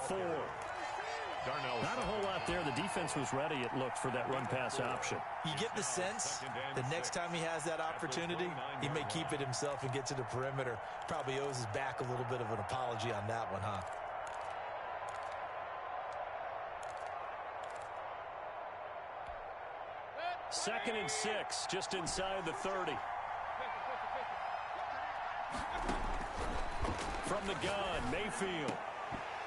4. Not a whole lot there. The defense was ready, it looked, for that run-pass option. You get the sense the next time he has that opportunity, he may keep it himself and get to the perimeter. Probably owes his back a little bit of an apology on that one, huh? Second and 6, just inside the 30. From the gun, Mayfield.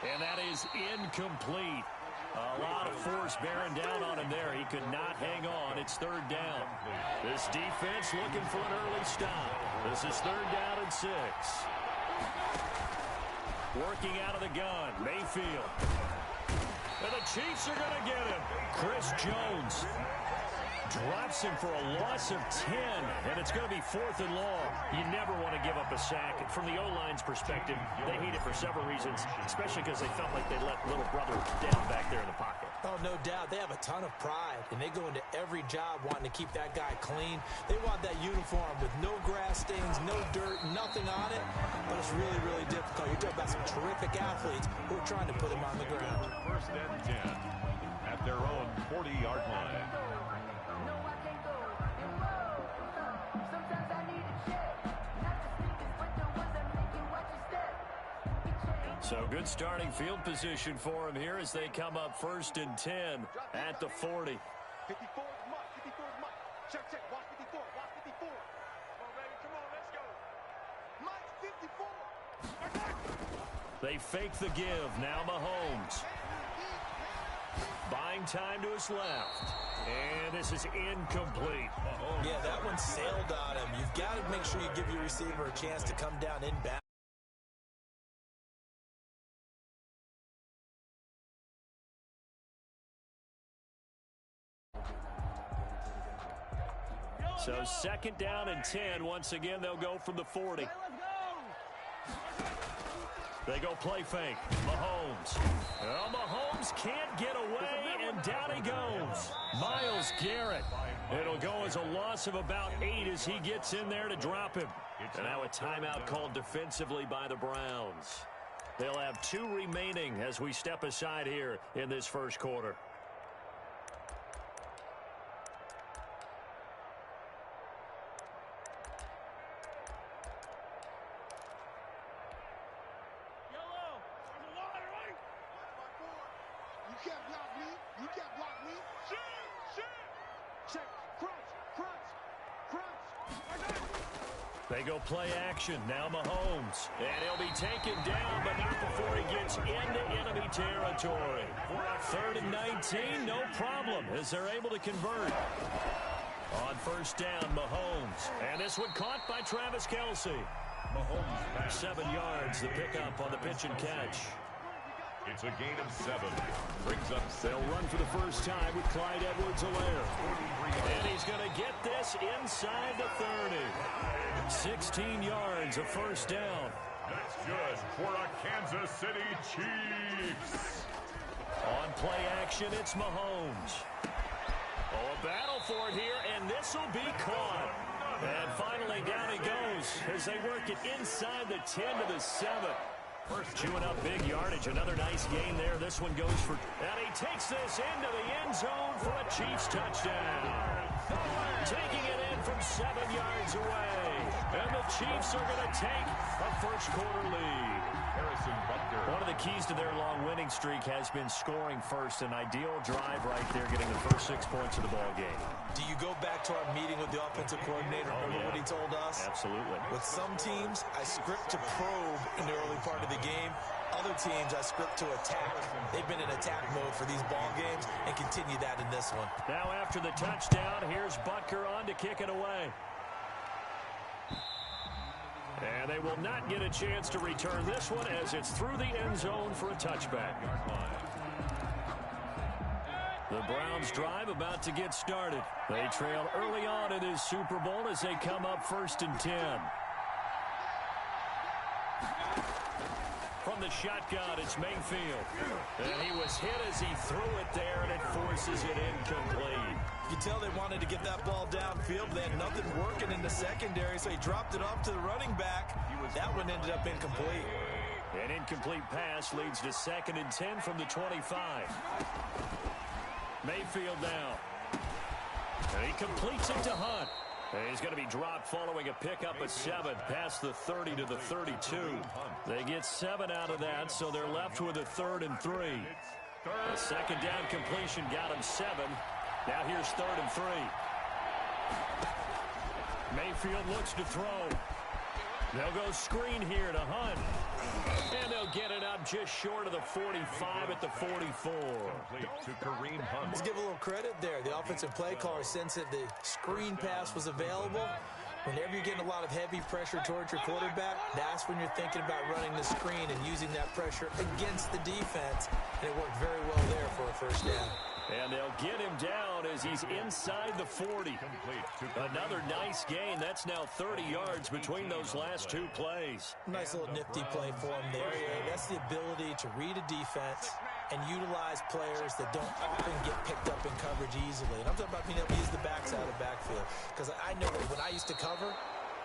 And that is incomplete. A lot of force bearing down on him there. He could not hang on. It's third down. This defense looking for an early stop. This is third down and 6. Working out of the gun, Mayfield. And the Chiefs are going to get him. Chris Jones drops him for a loss of 10, and it's going to be 4th and long. You never want to give up a sack. From the O-line's perspective, they hate it for several reasons, especially because they felt like they let little brother down back there in the pocket. Oh, no doubt. They have a ton of pride, and they go into every job wanting to keep that guy clean. They want that uniform with no grass stains, no dirt, nothing on it, but it's really, really difficult. You're talking about some terrific athletes who are trying to put him on the ground. First and 10 at their own 40-yard line. So good starting field position for him here as they come up first and 10 at the 40. 54 is Mike. 54 is Mike. Check, check. Watch 54. Watch 54. Come on, baby. Come on, let's go. Mike 54. They fake the give. Now Mahomes. Buying time to his left. And this is incomplete. Yeah, that one sailed on him. You've got to make sure you give your receiver a chance to come down inbound. So second down and 10. Once again, they'll go from the 40. They go play fake. Mahomes. Well, Mahomes can't get away, and down he goes. Myles Garrett. It'll go as a loss of about 8 as he gets in there to drop him. And now a timeout called defensively by the Browns. They'll have 2 remaining as we step aside here in this first quarter. They go play action. Now Mahomes. And he'll be taken down, but not before he gets into enemy territory. Third and 19, no problem, as they're able to convert. On first down, Mahomes. And this one caught by Travis Kelce. Mahomes, 7 yards, the pickup on the pitch and catch. It's a gain of 7. Brings up 7. They'll run for the first time with Clyde Edwards-Helaire. And he's going to get this inside the 30. 16 yards, a first down. That's good for a Kansas City Chiefs. On play action, it's Mahomes. Oh, a battle for it here, and this will be caught. And finally down he goes as they work it inside the 10 to the 7. Chewing up big yardage. Another nice gain there. This one goes for... And he takes this into the end zone for a Chiefs touchdown. Taking it in from 7 yards away. And the Chiefs are going to take a first quarter lead. One of the keys to their long winning streak has been scoring first. An ideal drive right there, getting the first 6 points of the ball game. Do you go back to our meeting with the offensive coordinator? Remember what he told us? Absolutely. With some teams, I script to probe in the early part of the game. Other teams, I script to attack. They've been in attack mode for these ball games and continue that in this one. Now after the touchdown, here's Butker on to kick it away. And they will not get a chance to return this one as it's through the end zone for a touchback. The Browns drive about to get started. They trail early on in this Super Bowl as they come up first and 10. From the shotgun, it's Mayfield. And he was hit as he threw it there, and it forces it incomplete. You can tell they wanted to get that ball downfield. They had nothing working in the secondary, so he dropped it off to the running back. That one ended up incomplete. An incomplete pass leads to 2nd and 10 from the 25. Mayfield now. And he completes it to Hunt. And he's going to be dropped following a pickup at 7, past the 30 to the 32. They get 7 out of that, so they're left with a 3rd and 3. A 2nd down completion got him 7. Now here's 3rd and 3. Mayfield looks to throw. They'll go screen here to Hunt. And they'll get it up just short of the 45 at the 44. To Kareem Hunt. Let's give a little credit there. The offensive play caller sensed that the screen pass was available. Whenever you're getting a lot of heavy pressure towards your quarterback, that's when you're thinking about running the screen and using that pressure against the defense. And it worked very well there for a 1st down. And they'll get him down as he's inside the 40. Another nice gain. That's now 30 yards between those last 2 plays. Nice little nifty play for him there. That's the ability to read a defense and utilize players that don't often get picked up in coverage easily. And I'm talking about being able to use the backside of the backfield. Because I know that when I used to cover,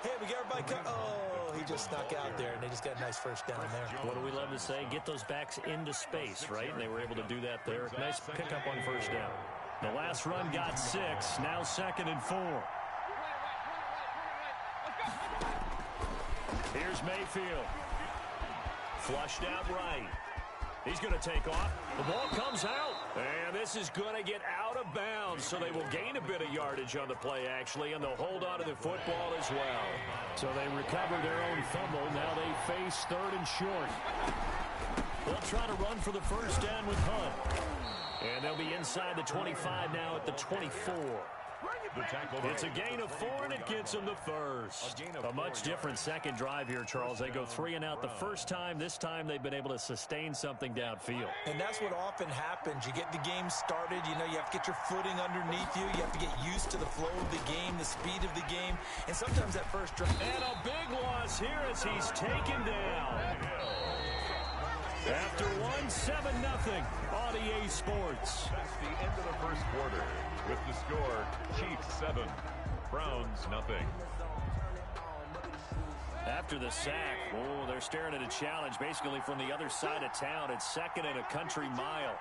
hey, we got everybody cover. Oh, he just snuck out there, and they just got a nice 1st down there. What do we love to say? Get those backs into space, right? And they were able to do that there. Nice pickup on 1st down. The last run got 6. Now 2nd and 4. Here's Mayfield. Flushed out right. He's going to take off. The ball comes out. And this is going to get out of bounds, so they will gain a bit of yardage on the play, actually, and they'll hold on to the football as well. So they recover their own fumble. Now they face 3rd and short. They'll try to run for the 1st down with Hunt. And they'll be inside the 25 now at the 24. It's a gain of 4, and it gets them the 1st. A much different 2nd drive here, Charles. They go 3 and out the 1st time. This time they've been able to sustain something downfield. And that's what often happens. You get the game started. You know, you have to get your footing underneath you. You have to get used to the flow of the game, the speed of the game. And sometimes that 1st drive. And a big loss here as he's taken down. After 1-7-0 on EA Sports. That's the end of the 1st quarter. With the score, Chiefs 7, Browns 0. After the sack, they're staring at a challenge basically from the other side of town. It's 2nd and a country mile.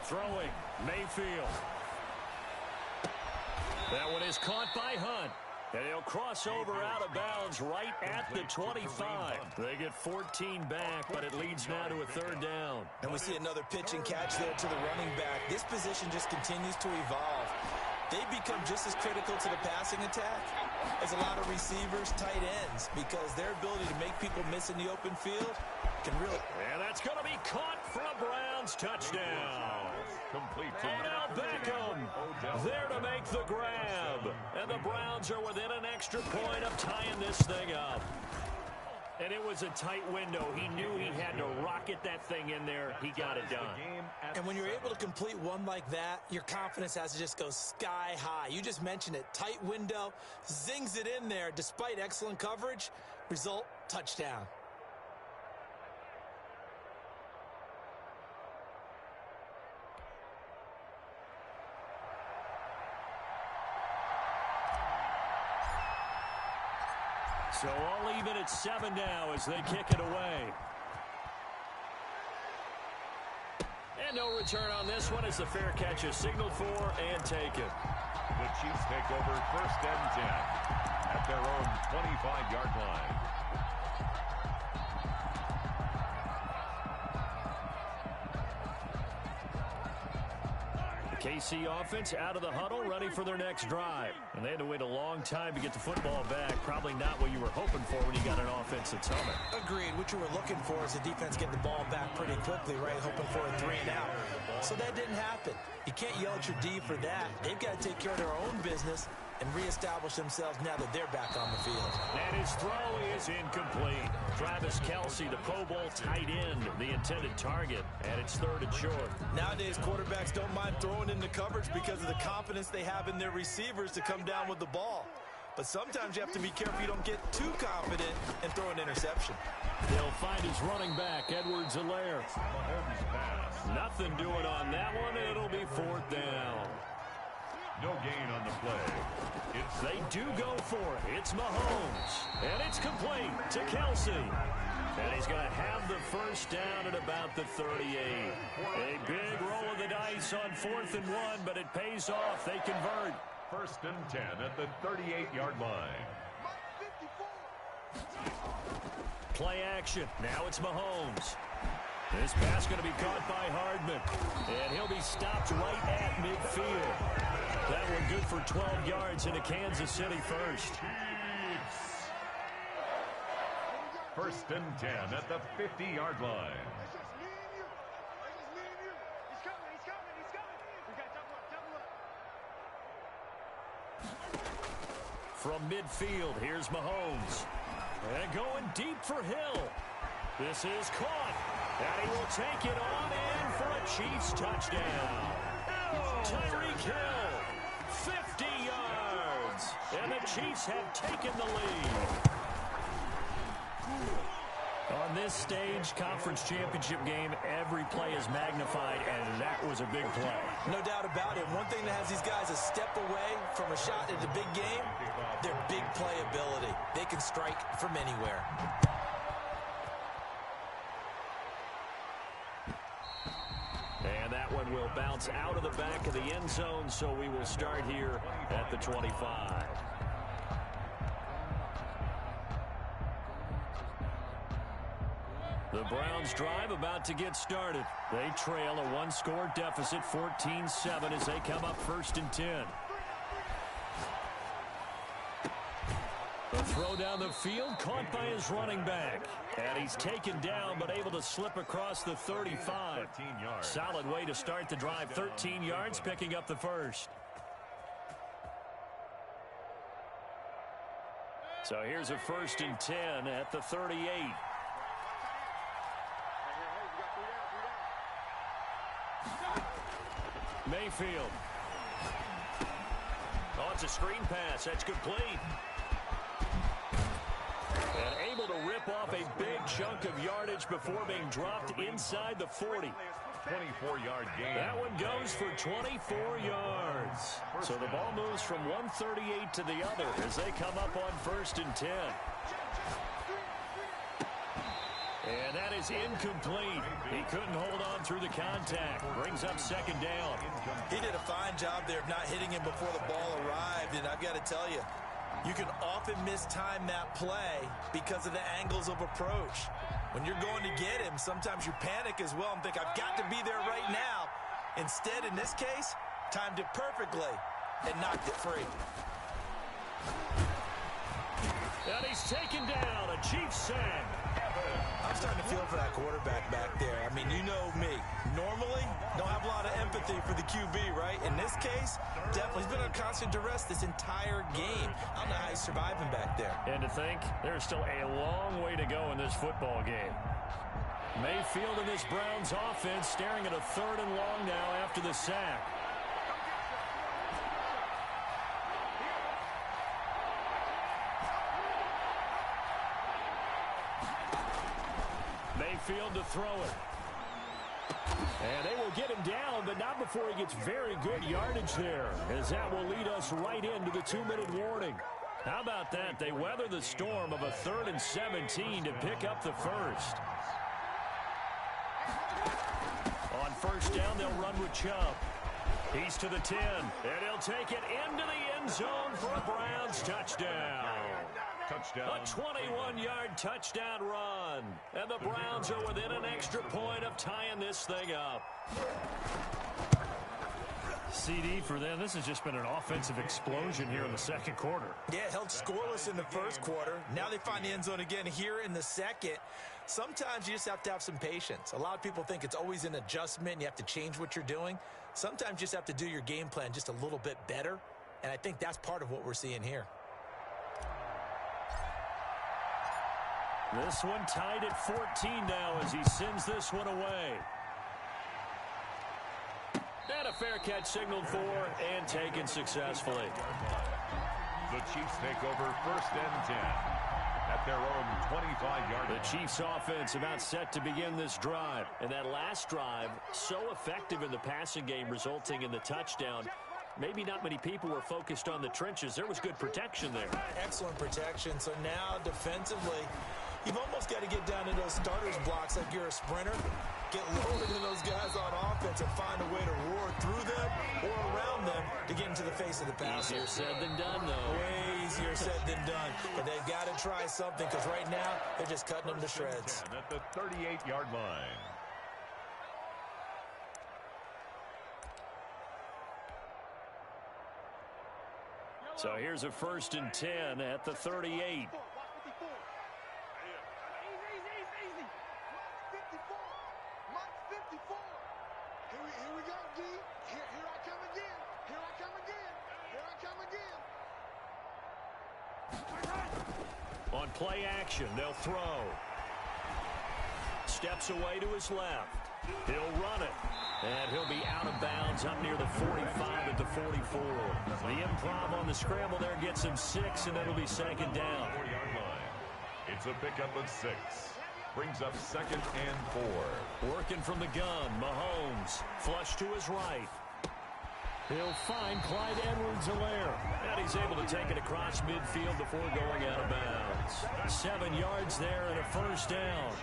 Throwing, Mayfield. That one is caught by Hunt. And he'll cross over out of bounds right at the 25. They get 14 back, but it leads now to a 3rd down. And we see another pitch and catch there to the running back. This position just continues to evolve. They become just as critical to the passing attack as a lot of receivers, tight ends, because their ability to make people miss in the open field can really... And that's going to be caught for a Browns touchdown. Complete. Odell Beckham there to make the grab. And the Browns are within an extra point of tying this thing up. And it was a tight window. He knew he had to rocket that thing in there. He got it done. And when you're able to complete one like that, your confidence has to just go sky high. You just mentioned it. Tight window, zings it in there despite excellent coverage. Result, touchdown. So all even at 7 now as they kick it away. And no return on this one as the fair catch is signaled for and taken. The Chiefs take over 1st and 10 at their own 25-yard line. KC offense out of the huddle, ready for their next drive. And they had to wait a long time to get the football back. Probably not what you were hoping for when you got an offense that's humming. Agreed. What you were looking for is the defense getting the ball back pretty quickly, right? Hoping for a 3 and out. So that didn't happen. You can't yell at your D for that. They've got to take care of their own business and reestablish themselves now that they're back on the field. And his throw is incomplete. Travis Kelce, the Pro Bowl tight end, the intended target, and it's 3rd and short. Nowadays, quarterbacks don't mind throwing into coverage because of the confidence they have in their receivers to come down with the ball. But sometimes you have to be careful you don't get too confident and throw an interception. They'll find his running back, Edwards-Helaire. Nothing doing on that one, and it'll be 4th down. No gain on the play. They do go for it. It's Mahomes. And it's complete to Kelsey. And he's going to have the first down at about the 38. A big roll of the dice on 4th and 1, but it pays off. They convert. 1st and 10 at the 38-yard line. Play action. Now it's Mahomes. This pass going to be caught by Hardman. And he'll be stopped right at midfield. That one good for 12 yards into Kansas City first. 1st and 10 at the 50-yard line. From midfield, here's Mahomes. And going deep for Hill. This is caught. And he will take it on in for a Chiefs touchdown. Tyreek Hill, 50 yards. And the Chiefs have taken the lead. On this stage, conference championship game, every play is magnified, and that was a big play. No doubt about it. One thing that has these guys a step away from a shot at the big game, their big playability. They can strike from anywhere. And that one will bounce out of the back of the end zone, so we will start here at the 25. The Browns drive about to get started. They trail a one-score deficit, 14-7, as they come up 1st and 10. The throw down the field, caught by his running back. And he's taken down, but able to slip across the 35. Solid way to start the drive. 13 yards, picking up the first. So here's a 1st and 10 at the 38. Mayfield. Oh, it's a screen pass. That's complete. And able to rip off a big chunk of yardage before being dropped inside the 40. 24-yard gain. That one goes for 24 yards. So the ball moves from 138 to the other as they come up on 1st and 10. And that is incomplete. He couldn't hold on through the contact. Brings up 2nd down. He did a fine job there of not hitting him before the ball arrived. And I've got to tell you, you can often mistime that play because of the angles of approach. When you're going to get him, sometimes you panic as well and think, I've got to be there right now. Instead, in this case, timed it perfectly and knocked it free. And he's taken down. A Chiefs sack. I'm starting to feel for that quarterback back there. I mean, you know me. Normally, don't have a lot of empathy for the QB, right? In this case, definitely. He's been under constant duress this entire game. I don't know how he's surviving back there. And to think, there's still a long way to go in this football game. Mayfield and this Browns offense staring at a 3rd and long now after the sack. Mayfield to throw it. And they will get him down, but not before he gets very good yardage there, as that will lead us right into the 2-minute warning. How about that? They weather the storm of a 3rd and 17 to pick up the first. On 1st down, they'll run with Chubb. He's to the 10, and he'll take it into the end zone for a Browns touchdown. Touchdown. A 21-yard touchdown run. And the Browns are within an extra point of tying this thing up. CD for them, this has just been an offensive explosion here in the 2nd quarter. Yeah, held scoreless in the 1st quarter. Now they find the end zone again here in the 2nd. Sometimes you just have to have some patience. A lot of people think it's always an adjustment. And you have to change what you're doing. Sometimes you just have to do your game plan just a little bit better. And I think that's part of what we're seeing here. This one tied at 14 now as he sends this one away. And a fair catch signaled for and taken successfully. The Chiefs take over 1st and 10 at their own 25-yard line. The Chiefs offense about set to begin this drive. And that last drive, so effective in the passing game, resulting in the touchdown. maybe not many people were focused on the trenches. There was good protection there. Excellent protection. So now defensively, you've almost got to get down to those starters blocks like you're a sprinter. Get lower than those guys on offense and find a way to roar through them or around them to get into the face of the passer. Easier said than done, though. Way easier said than done. But they've got to try something because right now they're just cutting them to shreds. At the 38-yard line. So here's a 1st and 10 at the 38. On play action, they'll throw. Steps away to his left. He'll run it. And he'll be out of bounds up near the 45 at the 44. The improv on the scramble there gets him 6, and it'll be 2nd down. 4-yard line. It's a pickup of 6. Brings up 2nd and 4. Working from the gun, Mahomes. Flush to his right. He'll find Clyde Edwards-Helaire. And he's able to take it across midfield before going out of bounds. 7 yards there and a 1st down.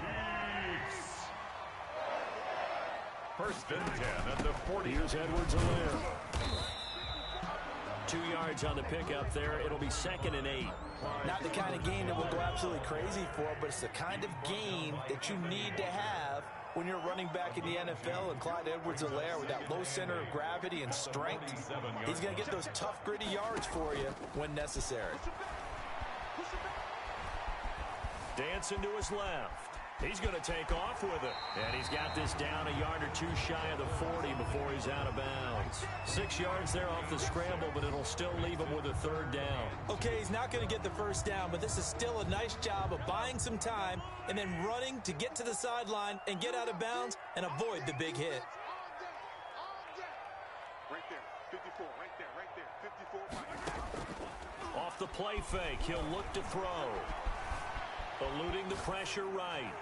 First and 10 at the 40. Here's Edwards-Helaire. 2 yards on the pickup there. It'll be 2nd and 8. Not the kind of game that we'll go absolutely crazy for, but it's the kind of game that you need to have when you're running back in the NFL. And Clyde Edwards-Helaire, with that low center of gravity and strength, he's going to get those tough, gritty yards for you when necessary. Dancing to his left. He's going to take off with it. And he's got this down a yard or 2 shy of the 40 before he's out of bounds. 6 yards there off the scramble, but it'll still leave him with a 3rd down. Okay, he's not going to get the 1st down, but this is still a nice job of buying some time and then running to get to the sideline and get out of bounds and avoid the big hit. Right there, 54, right there, 54. Off the play fake, he'll look to throw. Eluding the pressure right.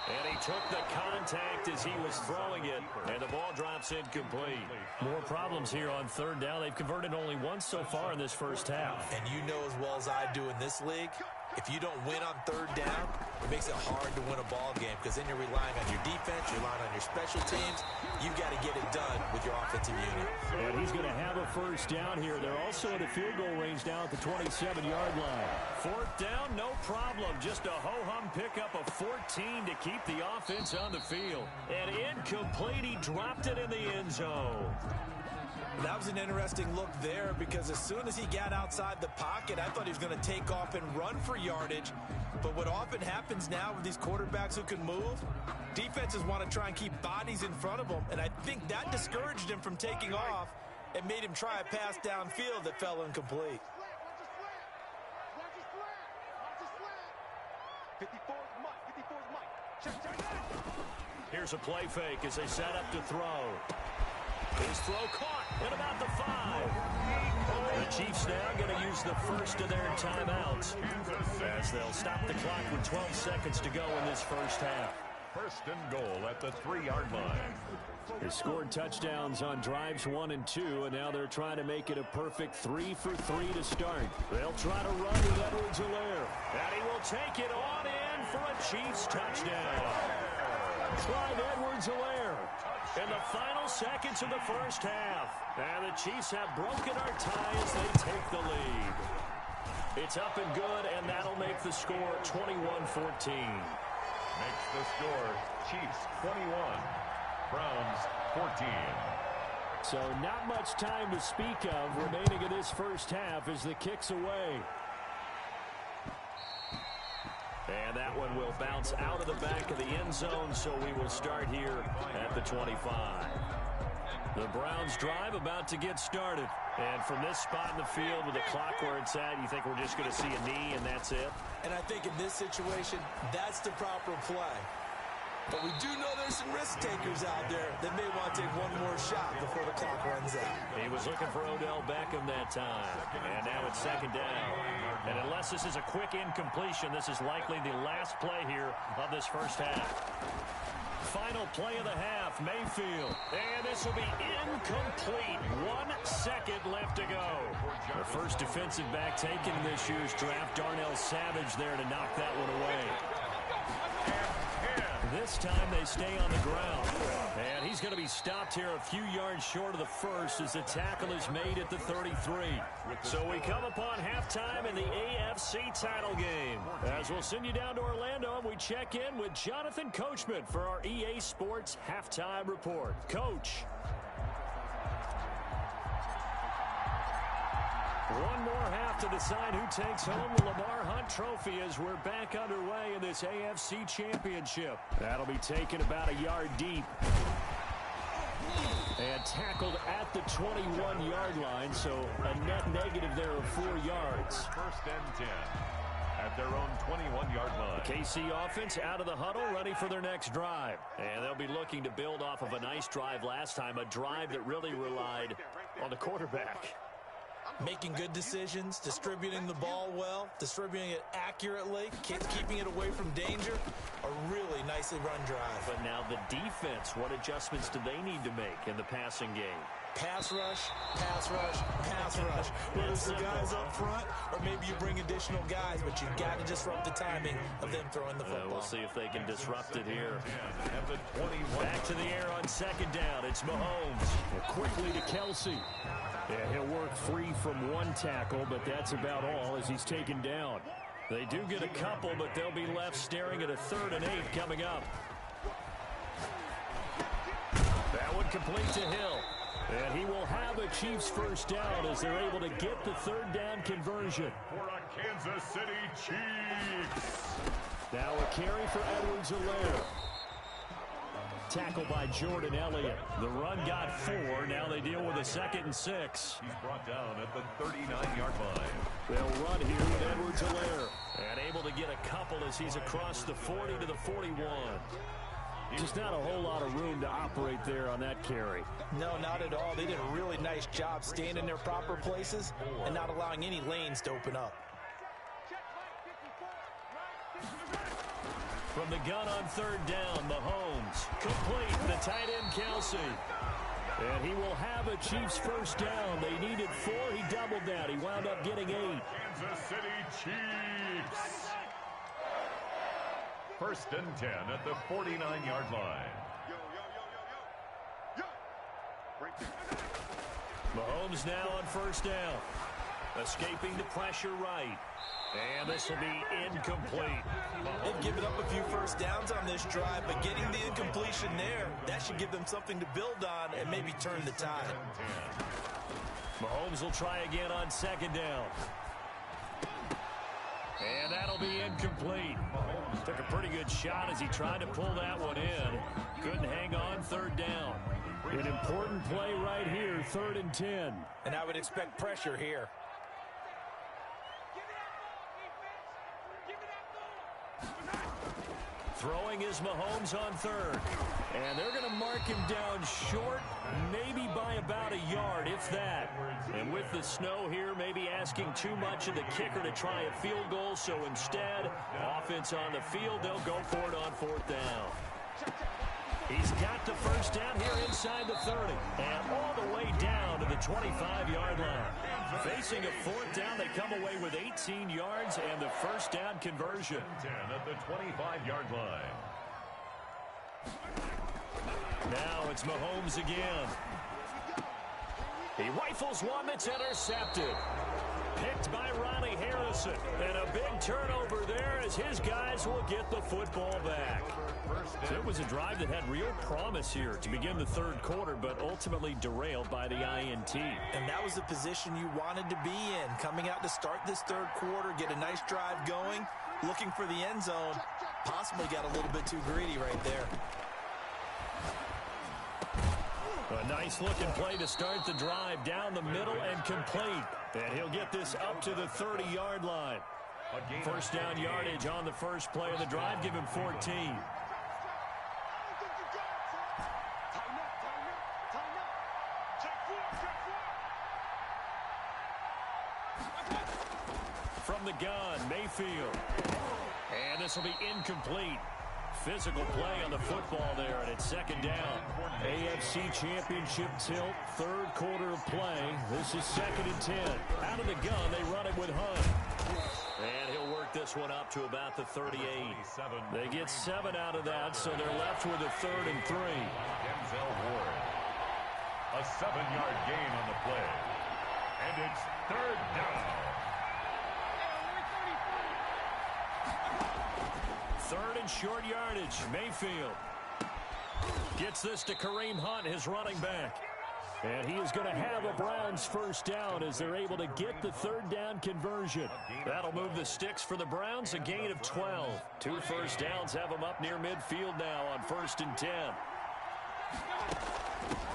And he took the contact as he was throwing it, and the ball drops incomplete. More problems here on 3rd down. They've converted only once so far in this 1st half. And you know as well as I do in this league, if you don't win on 3rd down, it makes it hard to win a ball game because then you're relying on your defense, you're relying on your special teams. You've got to get it done with your offensive unit. And he's going to have a 1st down here. They're also in the field goal range now at the 27-yard line. 4th down, no problem. Just a ho-hum pickup of 14 to keep the offense on the field. And incomplete, he dropped it in the end zone. That was an interesting look there because as soon as he got outside the pocket, I thought he was going to take off and run for yardage. But what often happens now with these quarterbacks who can move, defenses want to try and keep bodies in front of them. And I think that discouraged him from taking off and made him try a pass downfield that fell incomplete. 54's Mike. Check. Here's a play fake as they set up to throw. His throw caught at about the 5. The Chiefs now going to use the first of their timeouts as they'll stop the clock with 12 seconds to go in this 1st half. 1st and goal at the 3-yard line. They scored touchdowns on drives 1 and 2, and now they're trying to make it a perfect 3 for 3 to start. They'll try to run with Edwards-Helaire, and he will take it on in for a Chiefs touchdown. Clyde Edwards-Helaire in the final seconds of the 1st half. And the Chiefs have broken our tie as they take the lead. It's up and good, and that'll make the score 21-14. Makes the score Chiefs 21, Browns 14. So not much time to speak of remaining in this 1st half as the kick's away. And that one will bounce out of the back of the end zone, so we will start here at the 25. The Browns drive about to get started. And from this spot in the field with the clock where it's at, you think we're just going to see a knee and that's it? And I think in this situation, that's the proper play. But we do know there's some risk takers out there that may want to take one more shot before the clock runs out. He was looking for Odell Beckham that time. And now it's second down. And unless this is a quick incompletion, this is likely the last play here of this first half. Final play of the half, Mayfield. And this will be incomplete. 1 second left to go. The first defensive back taken in this year's draft, Darnell Savage there to knock that one away. This time they stay on the ground. And he's going to be stopped here a few yards short of the first as the tackle is made at the 33. So we come upon halftime in the AFC title game. As we'll send you down to Orlando, and we check in with Jonathan Coachman for our EA Sports Halftime Report. Coach. One more half to decide who takes home the Lamar Hunt Trophy as we're back underway in this AFC Championship. That'll be taken about a yard deep. And tackled at the 21-yard line, so a net negative there of 4 yards. First and 10 at their own 21-yard line. The KC offense out of the huddle, ready for their next drive. And they'll be looking to build off of a nice drive last time, a drive that really relied on the quarterback. Making good decisions, distributing the ball well, distributing it accurately, keeping it away from danger. A really nicely run drive. But now the defense, what adjustments do they need to make in the passing game? Pass rush, pass rush, pass rush. Whether it's the guys up front or maybe you bring additional guys, but you've got to disrupt the timing of them throwing the football. We'll see if they can disrupt it here. Back to the air on second down. It's Mahomes. Quickly to Kelsey. Yeah, he'll work free from one tackle, but that's about all as he's taken down. They do get a couple, but they'll be left staring at a 3rd and 8 coming up. That one complete to Hill. And he will have a Chiefs first down as they're able to get the 3rd down conversion. For a Kansas City Chiefs. Now a carry for Edwards-Helaire. Tackle by Jordan Elliott. The run got 4. Now they deal with a 2nd and 6. He's brought down at the 39-yard line. They'll run here with Edwards-Helaire. And able to get a couple as he's across the 40 to the 41. Just not a whole lot of room to operate there on that carry. No, not at all. They did a really nice job staying in their proper places and not allowing any lanes to open up. From the gun on 3rd down, Mahomes. Complete, the tight end Kelsey. And he will have a Chiefs first down. They needed 4. He doubled that. He wound up getting 8. Kansas City Chiefs. First and 10 at the 49-yard line. Mahomes now on first down. Escaping the pressure right. And this will be incomplete. They've given up a few first downs on this drive, but getting the incompletion there, that should give them something to build on and maybe turn the tide. Mahomes will try again on 2nd down. And that'll be incomplete. Took a pretty good shot as he tried to pull that one in. Couldn't hang on 3rd down. An important play right here, 3rd and 10. And I would expect pressure here. Throwing is Mahomes on 3rd. And they're going to mark him down short, maybe by about a yard, if that. And with the snow here, maybe asking too much of the kicker to try a field goal. So instead, offense on the field, they'll go for it on 4th down. He's got the first down here inside the 30. And all the way down to the 25-yard line. Facing a 4th down, they come away with 18 yards and the first down conversion. 10 at the 25-yard line. Now it's Mahomes again. He rifles one that's intercepted. Picked by Ronnie Harrison. And a big turnover there as his guys will get the football back. So it was a drive that had real promise here to begin the 3rd quarter, but ultimately derailed by the INT. And that was the position you wanted to be in. Coming out to start this 3rd quarter, get a nice drive going, looking for the end zone. Possibly got a little bit too greedy right there. A nice-looking play to start the drive down the middle and complete. And he'll get this up to the 30-yard line. First down yardage on the first play of the drive. Give him 14. From the gun, Mayfield. And this will be incomplete. Physical play on the football there, and it's second down. AFC Championship tilt, third quarter of play. This is 2nd and 10. Out of the gun, they run it with Hunt. And he'll work this one up to about the 38. They get 7 out of that, so they're left with a 3rd and 3. Denzel Ward. A 7-yard gain on the play. And it's 3rd down. 3rd and short yardage. Mayfield gets this to Kareem Hunt, his running back. And he is going to have a Browns first down as they're able to get the 3rd down conversion. That'll move the sticks for the Browns, a gain of 12. 2 first downs have them up near midfield now on 1st and 10.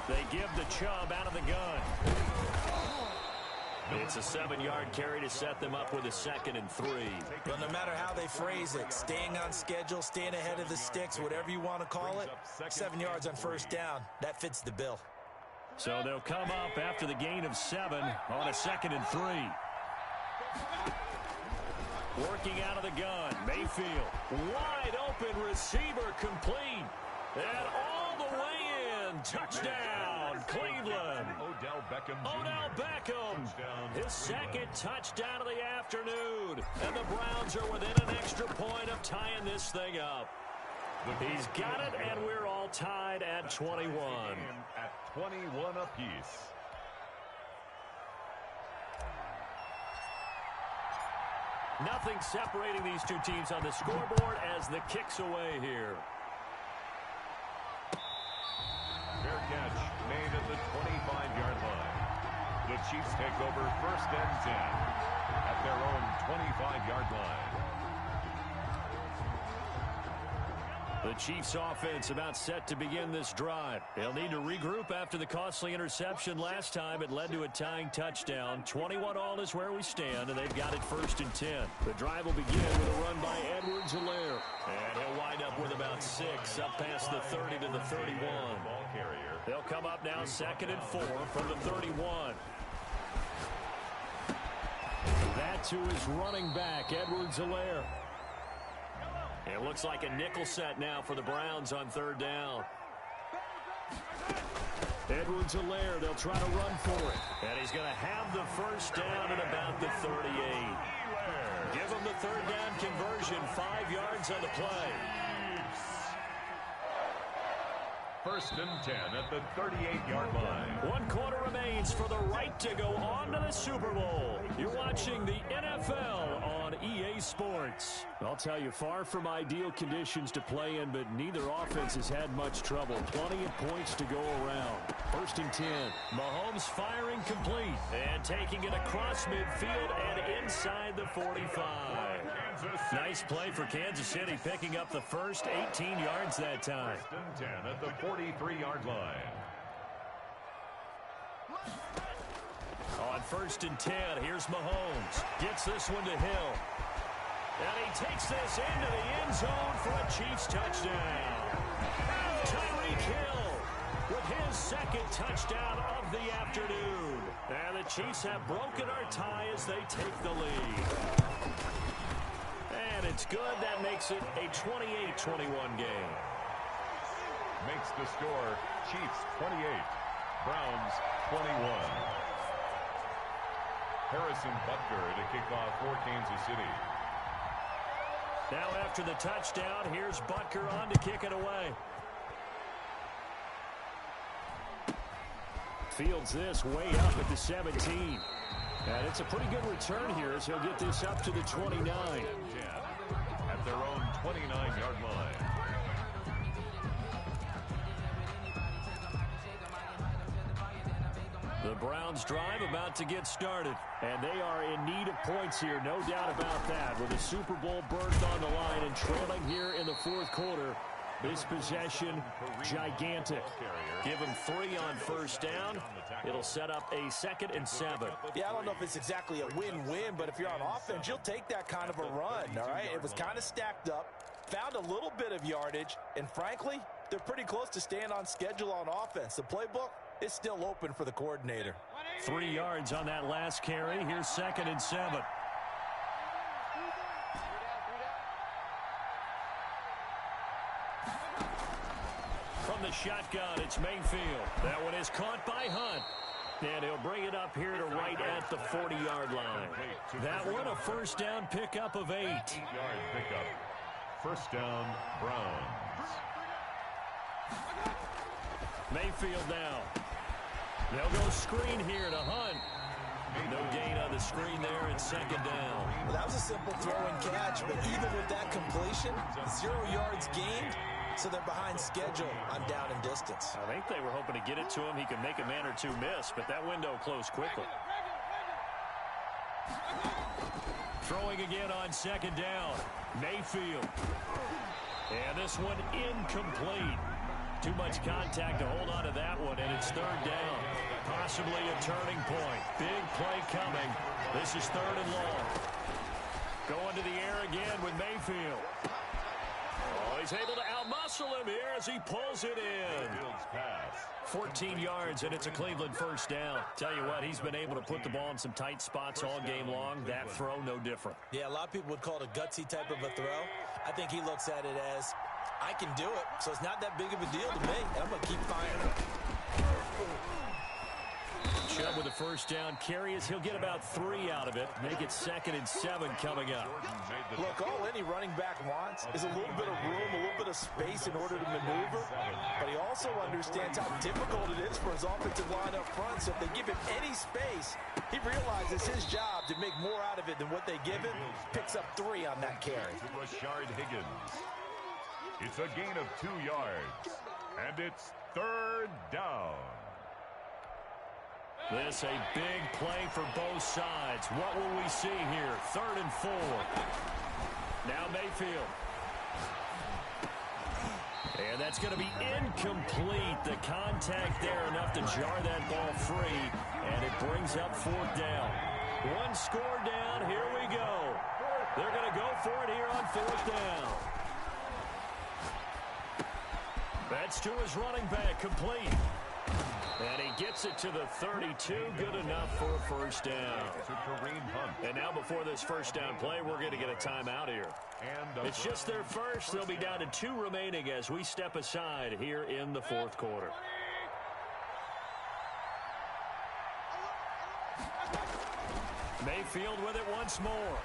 They give the Chubb out of the gun. It's a 7-yard carry to set them up with a 2nd and 3. But no matter how they phrase it, staying on schedule, staying ahead of the sticks, whatever you want to call it, 7 yards on 1st down, that fits the bill. So they'll come up after the gain of 7 on a 2nd and 3. Working out of the gun, Mayfield. Wide open receiver complete. And all the way in. Touchdown, Cleveland. Odell Beckham Jr. Odell Beckham. His 2nd touchdown of the afternoon. And the Browns are within an extra point of tying this thing up. He's got it, and we're all tied at 21. At 21 apiece. Nothing separating these two teams on the scoreboard as the kick's away here. Fair catch made at the 25-yard line. The Chiefs take over 1st and 10 at their own 25-yard line. The Chiefs offense about set to begin this drive. They'll need to regroup after the costly interception last time. It led to a tying touchdown. 21-all is where we stand, and they've got it 1st and 10. The drive will begin with a run by Edwards-Helaire. And he'll wind up with about 6 up past the 30 to the 31. They'll come up now 2nd and 4 from the 31. That to his running back, Edwards-Helaire. It looks like a nickel set now for the Browns on 3rd down. Edwards-Helaire, they'll try to run for it. And he's going to have the first down at about the 38. Give him the 3rd down conversion, 5 yards on the play. 1st and 10 at the 38-yard line. 1 quarter remains for the right to go on to the Super Bowl. You're watching the NFL on EA Sports. I'll tell you, far from ideal conditions to play in, but neither offense has had much trouble. Plenty of points to go around. 1st and 10. Mahomes firing complete and taking it across midfield and inside the 45. Nice play for Kansas City, picking up the first 18 yards that time. 1st and 10 at the 43-yard line. On 1st and 10, here's Mahomes. Gets this one to Hill. And he takes this into the end zone for a Chiefs touchdown. Tyreek Hill with his 2nd touchdown of the afternoon. And the Chiefs have broken our tie as they take the lead. And it's good. That makes it a 28-21 game. Makes the score Chiefs 28, Browns 21. Harrison Butker to kick off for Kansas City. Now after the touchdown, here's Butker on to kick it away. Fields this way up at the 17. And it's a pretty good return here as he'll get this up to the 29. At their own 29-yard line. The Browns drive about to get started, and they are in need of points here, no doubt about that. With a Super Bowl berth on the line and trailing here in the 4th quarter, this possession, gigantic. Give him 3 on 1st down. It'll set up a 2nd and 7. Yeah, I don't know if it's exactly a win-win, but if you're on offense, you'll take that kind of a run, all right? It was kind of stacked up, found a little bit of yardage, and frankly, they're pretty close to staying on schedule on offense. The playbook, it's still open for the coordinator. 3 yards on that last carry. Here's 2nd and 7. From the shotgun, it's Mayfield. That one is caught by Hunt. And he'll bring it up here to right at the 40-yard line. That one a first down pickup of 8. 8-yard pickup. First down, Browns. Mayfield now. They'll go screen here to Hunt. No gain on the screen there, and 2nd down. Well, that was a simple throw and catch, but even with that completion, 0 yards gained, so they're behind schedule on down and distance. I think they were hoping to get it to him. He could make a man or two miss, but that window closed quickly. Throwing again on 2nd down. Mayfield. And this one incomplete. Too much contact to hold on to that one, and it's 3rd down. Possibly a turning point. Big play coming. This is 3rd and long. Going to the air again with Mayfield. Oh, he's able to outmuscle him here as he pulls it in. 14 yards, and it's a Cleveland first down. Tell you what, he's been able to put the ball in some tight spots all game long. That throw, no different. Yeah, a lot of people would call it a gutsy type of a throw. I think he looks at it as, I can do it, so it's not that big of a deal to me, and I'm going to keep firing. Chubb with a first down carry as he'll get about 3 out of it. Make it 2nd and 7 coming up. Look, all any running back wants is a little bit of room, a little bit of space in order to maneuver, but he also understands how difficult it is for his offensive line up front, so if they give him any space, he realizes his job to make more out of it than what they give him. Picks up 3 on that carry. Rashard Higgins. It's a gain of 2 yards, and it's 3rd down. This a big play for both sides. What will we see here? 3rd and 4. Now Mayfield. And that's going to be incomplete. The contact there enough to jar that ball free, and it brings up 4th down. 1 score down. Here we go. They're going to go for it here on 4th down. That's to his running back, complete. And he gets it to the 32, good enough for a first down. And now before this first down play, we're going to get a timeout here. It's just their first. They'll be down to 2 remaining as we step aside here in the 4th quarter. Mayfield with it once more.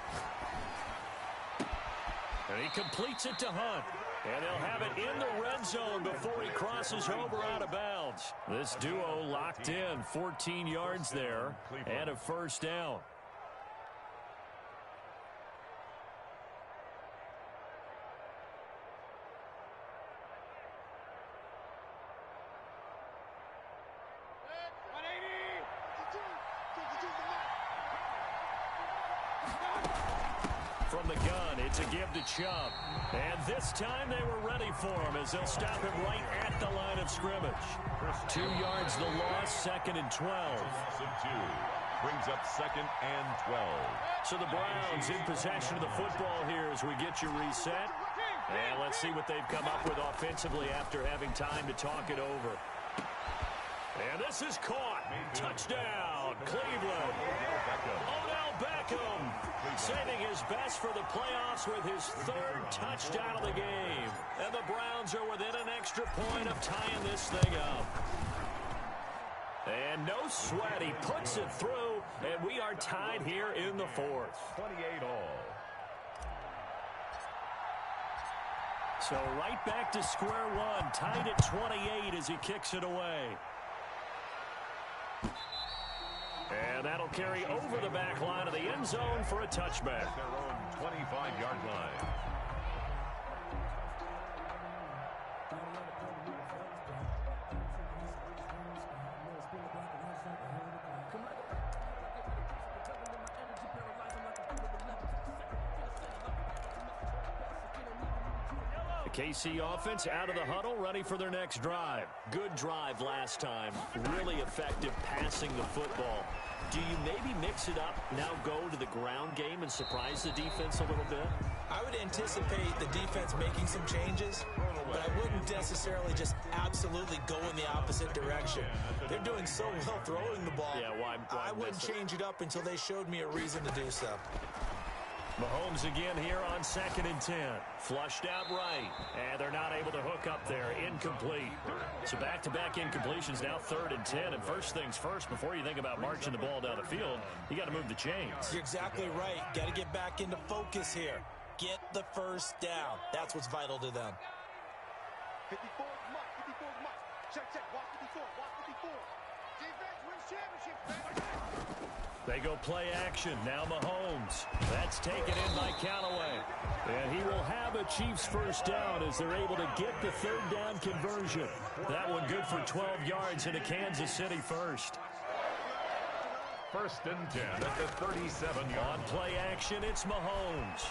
And he completes it to Hunt. And they'll have it in the red zone before he crosses over out of bounds. This duo locked in, 14 yards there, and a first down. From the gun, it's a give to Chubb. And this time they were ready for him as they'll stop him right at the line of scrimmage. 2 yards the loss, 2nd and 12. Brings up 2nd and 12. So the Browns in possession of the football here as we get you reset. And let's see what they've come up with offensively after having time to talk it over. And this is caught. Touchdown, Cleveland. Odell Beckham saving his best for the playoffs with his 3rd touchdown of the game. And the Browns are within an extra point of tying this thing up. And no sweat, he puts it through, and we are tied here in the 4th. 28 all. So right back to square one, tied at 28 as he kicks it away. And that'll carry over the back line of the end zone for a touchback. Their own 25-yard line. KC offense out of the huddle, ready for their next drive. Good drive last time. Really effective passing the football. Do you maybe mix it up, now go to the ground game and surprise the defense a little bit? I would anticipate the defense making some changes, but I wouldn't necessarily just absolutely go in the opposite direction. They're doing so well throwing the ball. Yeah, why I wouldn't change it up until they showed me a reason to do so. Mahomes again here on 2nd and 10. Flushed out right. And they're not able to hook up there. Incomplete. So back-to-back incompletions, now 3rd and 10. And first things first, before you think about marching the ball down the field, you got to move the chains. You're exactly right. Got to get back into focus here. Get the first down. That's what's vital to them. 54 mark, 54 mark. Check, watch 54, watch 54. Defense wins championships. They go play action. Now Mahomes. That's taken in by Callaway. And he will have a Chiefs first down as they're able to get the 3rd down conversion. That one good for 12 yards into Kansas City first. 1st and 10 at the 37-yard. On play action, it's Mahomes.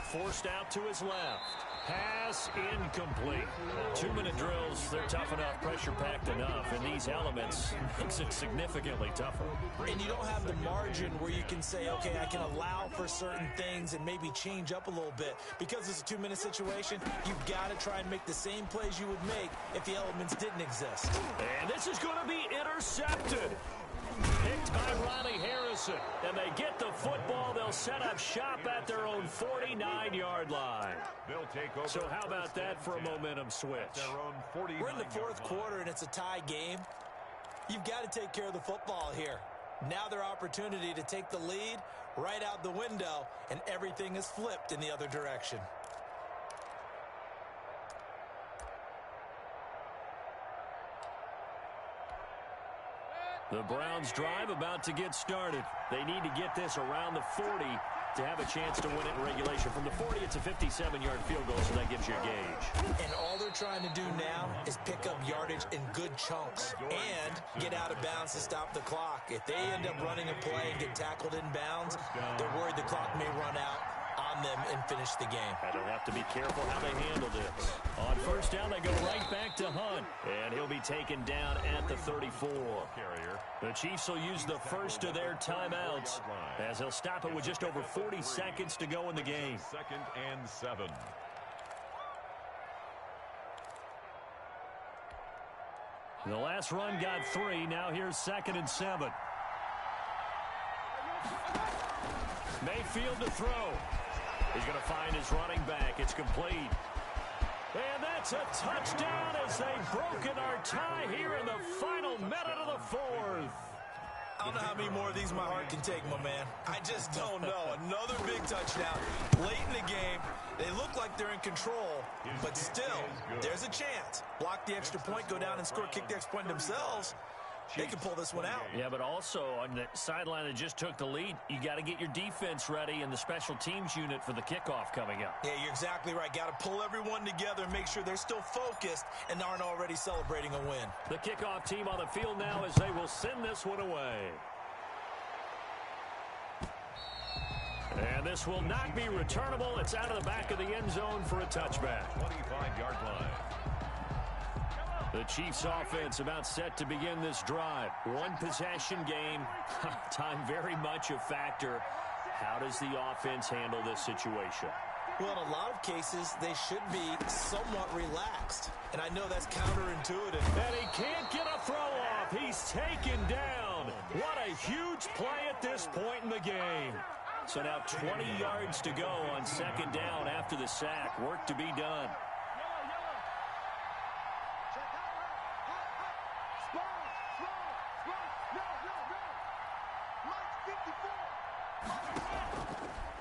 Forced out to his left. Pass incomplete. 2-minute drills, they're tough enough, pressure-packed enough, and these elements makes it significantly tougher. And you don't have the margin where you can say, okay, I can allow for certain things and maybe change up a little bit. Because it's a 2-minute situation, you've got to try and make the same plays you would make if the elements didn't exist. And this is going to be intercepted. Picked by Ronnie Harrison. And they get the football. They'll set up shop at their own 49-yard line. They'll take over. So how about that for a momentum switch? We're in the 4th quarter, and it's a tie game. You've got to take care of the football here. Now their opportunity to take the lead right out the window, and everything is flipped in the other direction. The Browns drive about to get started. They need to get this around the 40 to have a chance to win it in regulation. From the 40, it's a 57-yard field goal, so that gives you a gauge. And all they're trying to do now is pick up yardage in good chunks and get out of bounds to stop the clock. If they end up running a play and get tackled in bounds, they're worried the clock may run out on them and finish the game. And they'll have to be careful how they handle this. On first down, they go right back to Hunt. And he'll be taken down at the 34. The Chiefs will use the first of their timeouts as they'll stop it with just over 40 seconds to go in the game. 2nd and 7. The last run got 3. Now here's 2nd and 7. Mayfield to throw. He's going to find his running back. It's complete. And that's a touchdown as they've broken our tie here in the final minute of the 4th. I don't know how many more of these my heart can take, my man. I just don't know. Another big touchdown. Late in the game, they look like they're in control, but still, there's a chance. Block the extra point, go down and score, kick the extra point themselves. They can pull this one out. Yeah, but also on the sideline that just took the lead, you got to get your defense ready and the special teams unit for the kickoff coming up. Yeah, you're exactly right. Got to pull everyone together and make sure they're still focused and aren't already celebrating a win. The kickoff team on the field now as they will send this one away. And this will not be returnable. It's out of the back of the end zone for a touchback. 25-yard line. The Chiefs offense about set to begin this drive. One possession game. Time very much a factor. How does the offense handle this situation? Well, in a lot of cases, they should be somewhat relaxed. And I know that's counterintuitive. And he can't get a throw off. He's taken down. What a huge play at this point in the game. So now 20 yards to go on 2nd down after the sack. Work to be done.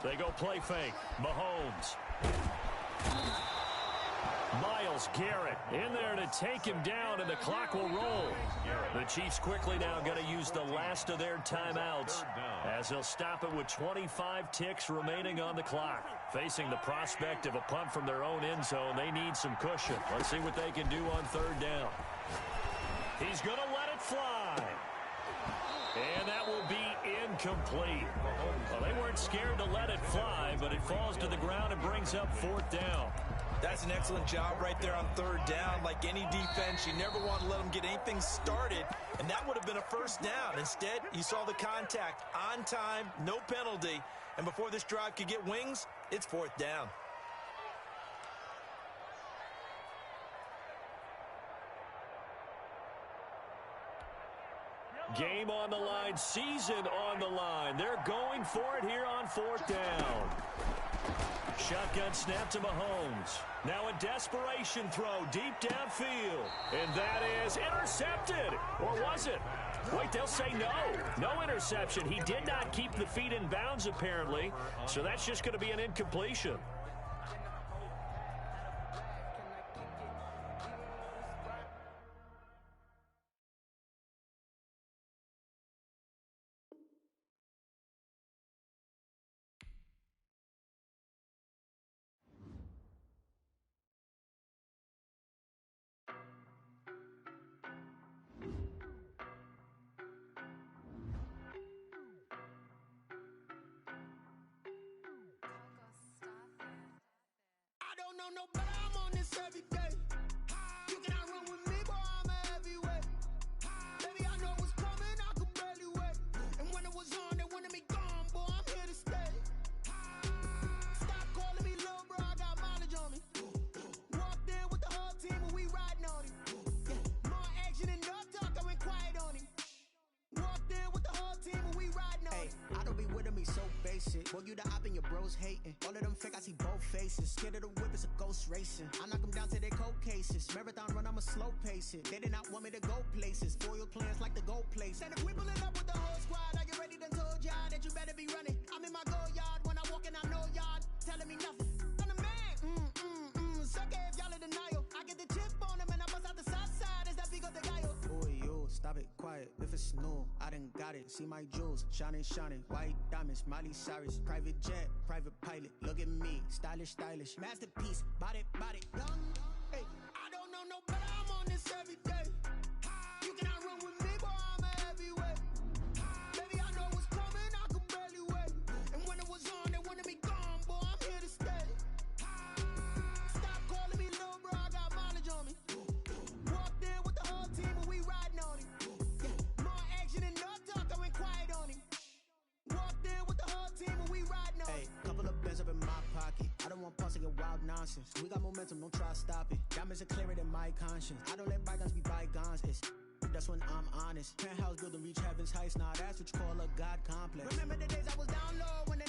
They go play fake. Mahomes. Myles Garrett in there to take him down, and the clock will roll. The Chiefs quickly now going to use the last of their timeouts as they'll stop it with 25 ticks remaining on the clock. Facing the prospect of a punt from their own end zone, they need some cushion. Let's see what they can do on 3rd down. He's going to let it fly. And that will be incomplete. Well, they weren't scared to let it fly, but it falls to the ground and brings up 4th down. That's an excellent job right there on 3rd down. Like any defense, you never want to let them get anything started, and that would have been a 1st down. Instead, you saw the contact on time, no penalty, and before this drive could get wings, it's 4th down. Game on the line, season on the line. They're going for it here on 4th down. Shotgun snap to Mahomes. Now a desperation throw deep downfield. And that is intercepted. Or was it? Wait, they'll say no. No interception. He did not keep the feet in bounds, apparently. So that's just going to be an incompletion. No, but I'm on this every day. You cannot run with me, boy, I'm a heavyweight. Baby, I know what's coming, I could barely wait. And when it was on, they wanted me gone, boy, I'm here to stay. Stop calling me little bro, I got mileage on me. Walked in with the whole team and we riding on him. Yeah, more action and no talk, I went quiet on him. Walked in with the whole team and we riding on him. I don't be with him, he's so basic. Boy, you the op and your bros hating. All of them fake, I see both faces. Scared of the whip, it's a ghost racing. I knock them down to their cold cases. Marathon run, I'ma slow pace it. They did not want me to go places. Foil plans like the gold place. And if we pulling up with the whole squad, I get ready done told y'all that you better be running. I'm in my go yard, when I walk in I know y'all telling me nothing. I'm the man, suck it if y'all in denial. I get the chip on them and I bust out the south side, is that big of the guy? Boy, yo, stop it, quiet. If it's new, I done got it. See my jewels, shining, white diamonds, Miley Cyrus, private jet, private pilot. Look at me, stylish, masterpiece, body, young. Hey, I don't know no better, I'm on this every day. You cannot run with me, boy, I'm a heavyweight. Baby, I know what's coming, I could barely wait. And when it was on, they wanted me gone, boy, I'm here to stay. Stop calling me little bro, I got mileage on me. Walked in with the whole team and we riding on him. Yeah, more action and no talk, I went quiet on him. Walked in with the whole team and we riding on him. Couple of bands up in my pocket. I don't want pulse to get wild nonsense. We got momentum, don't try to stop it. Diamonds are clearer than my conscience. I don't let bygones be bygones. That's when I'm honest. Penthouse building reach heaven's heights. Nah, that's what you call a God complex. Remember the days I was down low when they